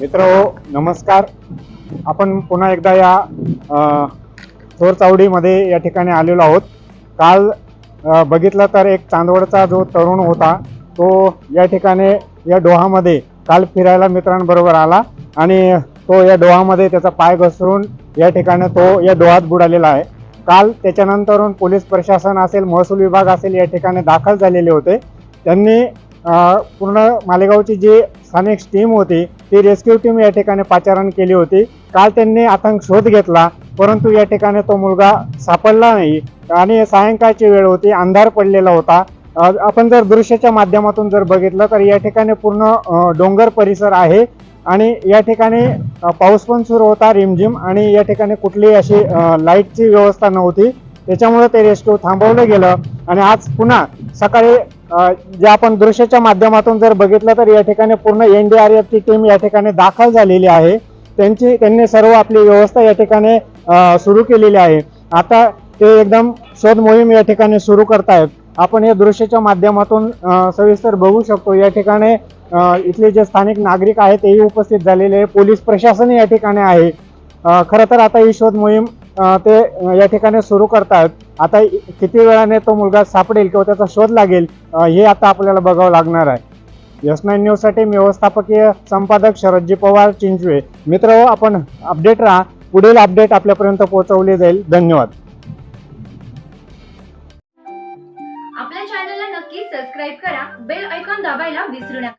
मित्रहो नमस्कार। आपण पुन्हा एकदा या चोर चावडीमध्ये या ठिकाणी आलेलो आहोत। काल बघितलं तर एक चांदवडचा जो तरुण होता तो या ठिकाणी या डोहामध्ये काल फिरायला मित्रांबरोबर आला आणि तो या डोहामध्ये त्याचा पाय घसरून या ठिकाणी तो या डोहात बुडालेला आहे। काल त्याच्यानंतरून पोलीस प्रशासन असेल, महसूल विभाग असेल या ठिकाणी दाखल झालेले होते। त्यांनी पूर्ण मालेगावची जी स्थानिक टीम होती ती रेस्क्यू टीम या ठिकाणी पाचारण केली होती। काल त्यांनी आतंक शोध घेतला, परंतु या ठिकाणी तो मुलगा सापडला नाही आणि सायंकाळची वेळ होती, अंधार पडलेला होता। आपण जर दृश्याच्या माध्यमातून जर बघितलं तर या ठिकाणी पूर्ण डोंगर परिसर आहे आणि या ठिकाणी पाऊस पण सुरू होता रिमझिम आणि या ठिकाणी कुठलीही अशी लाईटची व्यवस्था नव्हती। त्याच्यामुळे ते रेस्क्यू थांबवलं गेलं आणि आज पुन्हा सकाळी जे आपण दृश्याच्या माध्यमातून जर बघितलं तर या ठिकाणी पूर्ण एनडीआरएफची टीम या ठिकाणी दाखल झालेली आहे। त्यांनी सर्व आपली व्यवस्था या ठिकाणी सुरू केलेली आहे। आता ते एकदम शोध मोहीम या ठिकाणी सुरू करतायत। आपण या दृश्याच्या माध्यमातून सविस्तर बघू शकतो। या ठिकाणी इथले जे स्थानिक नागरिक आहेत तेही उपस्थित झालेले आहे, पोलीस प्रशासन या ठिकाणी आहे। खरं तर आता ही शोध मोहीम ते या ठिकाणी सुरू करतात। आता किती वेळाने तो मुलगा सापडेल किंवा त्याचा शोध लागेल हे आता आपल्याला बघावं लागणार आहे। S9 न्यूज साठी मी व्यवस्थापकीय संपादक शरदजी पवार, चिंचवे। मित्र आपण अपडेट राहा, पुढील अपडेट आपल्यापर्यंत पोहोचवले जाईल। धन्यवाद। आपल्या चॅनलला नक्की सबस्क्राइब करा, बेल आयकॉन दाबायला विसरू नका।